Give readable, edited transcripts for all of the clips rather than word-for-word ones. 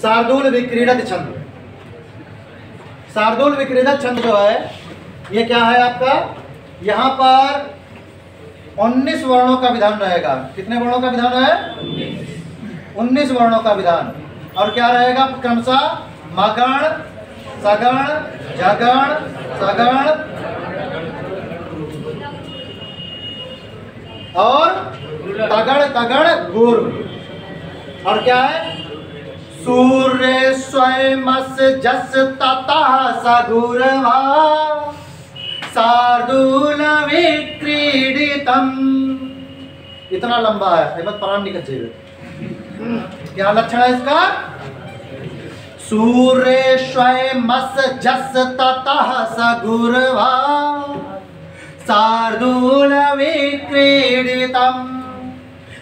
शार्दूल विक्रीडित छंद। शार्दूल विक्रीडित छंद जो है ये क्या है आपका, यहाँ पर 19 वर्णों का विधान रहेगा। कितने वर्णों का विधान है? 19 वर्णों का विधान। और क्या रहेगा क्रमशः मगण, सगण, जगण, सगण और तगड़ तगड़ गुर। और क्या है? सूर्य स्वयं जस ततः सगुरवा शार्दूल विक्रीडितम। इतना लंबा है, हेमंत प्राण निकल जाएगा। क्या लक्षण है इसका? सूर्य स्वयं जस ततः सगुरवा शार्दूल विक्रीडितम।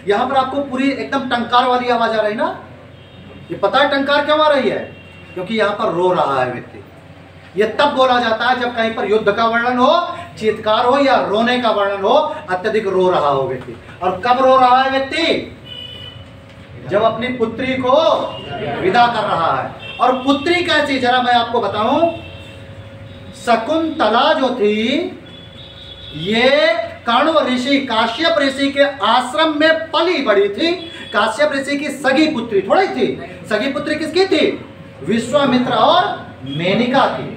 यहां पर आपको पूरी एकदम टंकार वाली आवाज आ रही ना? ये पता है टंकार क्यों आ रही है? क्योंकि यहां पर रो रहा है व्यक्ति। ये तब बोला जाता है जब कहीं पर युद्ध का वर्णन हो, चीत्कार हो या रोने का वर्णन हो, अत्यधिक रो रहा हो व्यक्ति। और कब रो रहा है व्यक्ति? जब अपनी पुत्री को विदा कर रहा है। और पुत्री कैसी, जरा मैं आपको बताऊं। शकुंतला जो थी ये कण्व ऋषि काश्यप ऋषि के आश्रम में पली बड़ी थी। काश्यप ऋषि की सगी पुत्री थोड़ी थी। सगी पुत्री किसकी थी? विश्वामित्र और मेनका की।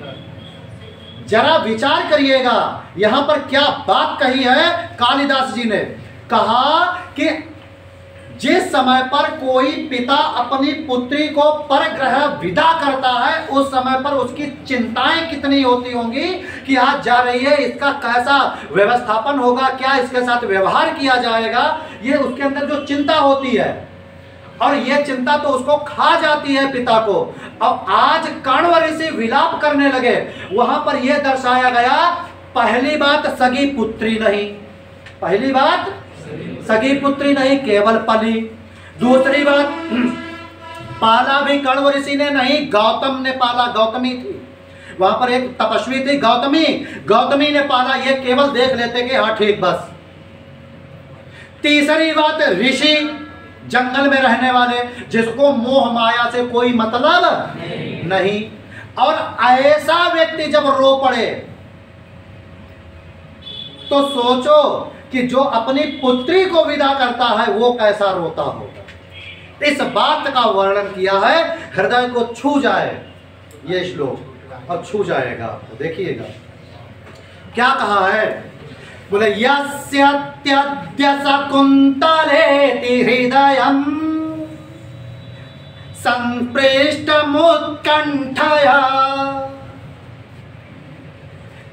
जरा विचार करिएगा यहां पर क्या बात कही है कालिदास जी ने। कहा कि जिस समय पर कोई पिता अपनी पुत्री को परग्रह विदा करता है, उस समय पर उसकी चिंताएं कितनी होती होंगी कि आज जा रही है, इसका कैसा व्यवस्थापन होगा, क्या इसके साथ व्यवहार किया जाएगा, ये उसके अंदर जो चिंता होती है। और ये चिंता तो उसको खा जाती है पिता को। अब आज कण्व ऋषि विलाप करने लगे, वहां पर यह दर्शाया गया, पहली बात सगी पुत्री नहीं, पहली बात सगी पुत्री नहीं, केवल पली। दूसरी बात पाला भी कण्व ऋषि ने नहीं, गौतम ने पाला, गौतमी थी वहां पर, एक तपस्वी थी गौतमी, गौतमी ने पाला। ये केवल देख लेते कि हाँ ठीक बस। तीसरी बात ऋषि, जंगल में रहने वाले, जिसको मोह माया से कोई मतलब नहीं। और ऐसा व्यक्ति जब रो पड़े तो सोचो कि जो अपनी पुत्री को विदा करता है वो कैसा रोता होगा। इस बात का वर्णन किया है, हृदय को छू जाए ये श्लोक, और छू जाएगा आपको। देखिएगा क्या कहा है, बोले यस्यत्यद्य शकुन्तलेति हृदयम् संप्रेष्टमुत्कण्ठया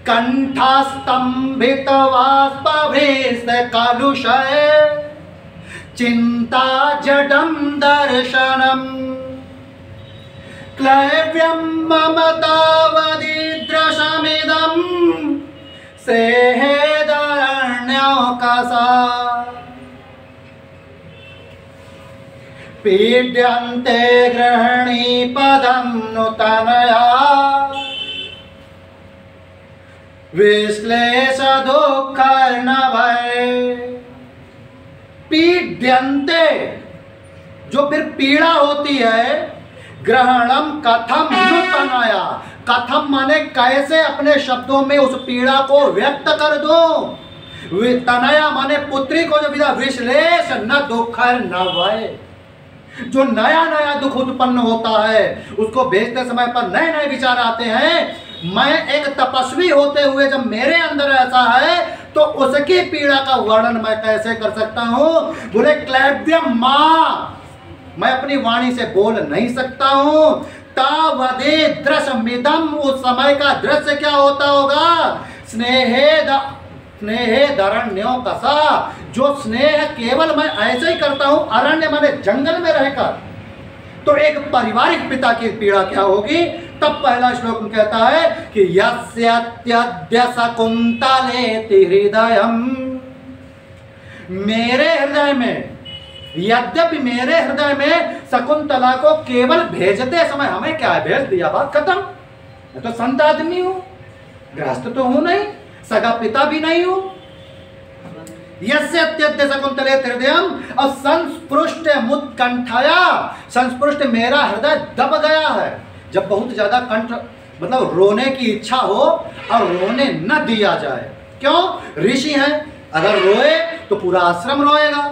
कंठास्तंभितवाष्पभृशकलुषे चिंता जडं दर्शनम् क्लैव्यं मम तावदीदृशमिदं सेहेदरण्यौकसा पीड्यन्ते गृहिणी पदं नूतनया विश्लेष दुःखर्णभय। पीड्यन्ते, जो फिर पीड़ा होती है, ग्रहणम कथम नूतनया, कथम माने कैसे अपने शब्दों में उस पीड़ा को व्यक्त कर दो। तनया माने पुत्री को जो विदा, विश्लेष न दुःखर न भय, जो नया नया दुख उत्पन्न होता है उसको भेजते समय पर नए नए विचार आते हैं। मैं एक तपस्वी होते हुए जब मेरे अंदर ऐसा है तो उसकी पीड़ा का वर्णन मैं कैसे कर सकता हूं। बोले क्लैव्यम मां, मैं अपनी वाणी से बोल नहीं सकता हूं। तावदे दृश्यमिदम, उस समय का दृश्य क्या होता होगा, स्नेहेदरण्यो कसा, जो स्नेह केवल मैं ऐसे ही करता हूं, अरण्य माने जंगल में रहकर। तो एक पारिवारिक पिता की पीड़ा क्या होगी। तब पहला श्लोक में कहता है कि यस्यत्यद्य शकुन्तलेति हृदयम्, मेरे हृदय में, यद्यपि मेरे हृदय में शकुंतला को केवल भेजते समय, हमें क्या है, भेज दिया, बात खत्म। मैं तो संत आदमी हूं, गृहस्थ तो हूं नहीं, सगा पिता भी नहीं हूं। यस्य अत्यद्य शकुंतले हृदयम, और संस्पृष्ट मुत्कंठया, संस्पृष्ट मेरा हृदय दब गया है। जब बहुत ज्यादा कंठ मतलब रोने की इच्छा हो और रोने न दिया जाए, क्यों? ऋषि हैं, अगर रोए तो पूरा आश्रम रोएगा,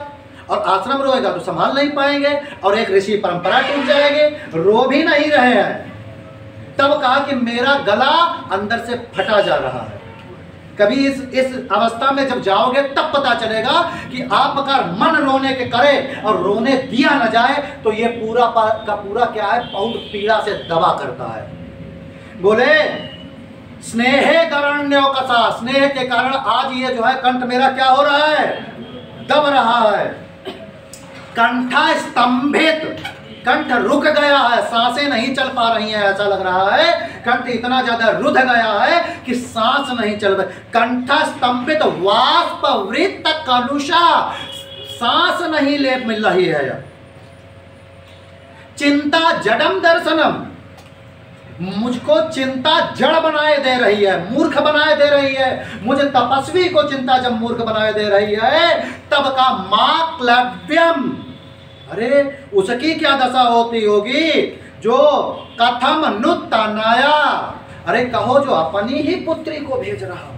और आश्रम रोएगा तो संभाल नहीं पाएंगे, और एक ऋषि परंपरा टूट जाएगी, रो भी नहीं रहे हैं। तब कहा कि मेरा गला अंदर से फटा जा रहा है। कभी इस अवस्था में जब जाओगे तब पता चलेगा कि आपका मन रोने के करे और रोने दिया न जाए तो ये पूरा का पूरा क्या है, बहुत पीड़ा से दबा करता है। बोले स्नेहे करण्यो कसा, स्नेह के कारण आज ये जो है कंठ मेरा क्या हो रहा है, दब रहा है। कंठा स्तंभित, कंठ रुक गया है, सांसें नहीं चल पा रही हैं, ऐसा लग रहा है कंठ इतना ज्यादा रुध गया है कि सांस नहीं चल रही। कंठ स्तंभित वाष्पवृत्त कलुषा, सांस नहीं ले मिल रही है। चिंता जडम दर्शनम, मुझको चिंता जड़ बनाए दे रही है, मूर्ख बनाए दे रही है। मुझे तपस्वी को चिंता जब मूर्ख बनाए दे रही है तब का माक्लव्यम, अरे उसकी क्या दशा होती होगी जो कथम नुत्तनाया, अरे कहो जो अपनी ही पुत्री को भेज रहा हो।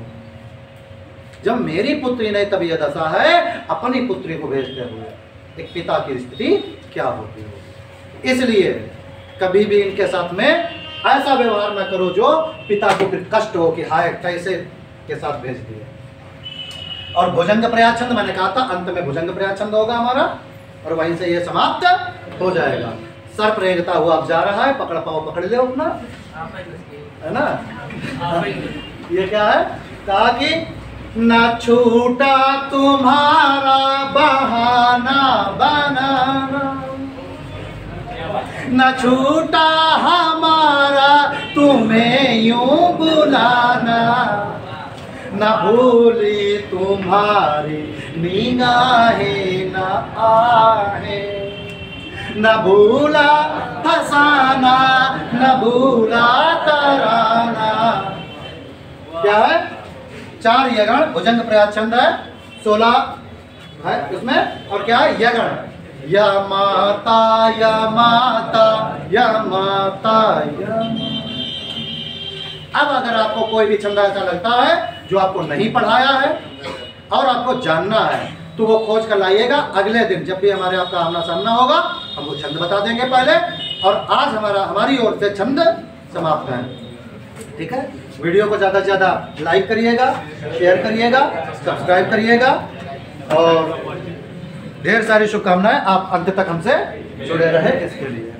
जब मेरी पुत्री नहीं तब यह दशा है, अपनी पुत्री को भेजते हुए एक पिता की स्थिति क्या होती होगी। इसलिए कभी भी इनके साथ में ऐसा व्यवहार न करो जो पिता को फिर कष्ट हो कि हाय कैसे के साथ भेज दिए। और भुजंग प्रयाग छंद मैंने कहा था, अंत में भुजंग प्रयाग छंद होगा हमारा, और वहीं से ये समाप्त हो जाएगा। सर्प रेंगता हुआ अब जा रहा है, पकड़ पाओ पकड़ ले अपना, है ना। ये क्या है, कहा कि न छूटा तुम्हारा बहाना बनाना, न छूटा हमारा तुम्हें यूं बुलाना, न भूली तुम्हारी निगाहें न आहे, न भूला फसाना न भूला तराना। क्या है, 4 यगण, भुजंग प्रयाग छंद है, 16 है उसमें, और क्या है यगण, या माता या माता या माता या। अब अगर आपको कोई भी छंद ऐसा लगता है जो आपको नहीं पढ़ाया है और आपको जानना है तो वो खोज कर लाइएगा। अगले दिन जब भी हमारे आपका आमना सामना होगा हम वो छंद बता देंगे पहले, और आज हमारी ओर से छंद समाप्त है। ठीक है, वीडियो को ज़्यादा से ज़्यादा लाइक करिएगा, शेयर करिएगा, सब्सक्राइब करिएगा, और ढेर सारी शुभकामनाएं। आप अंत तक हमसे जुड़े रहे इसके लिए।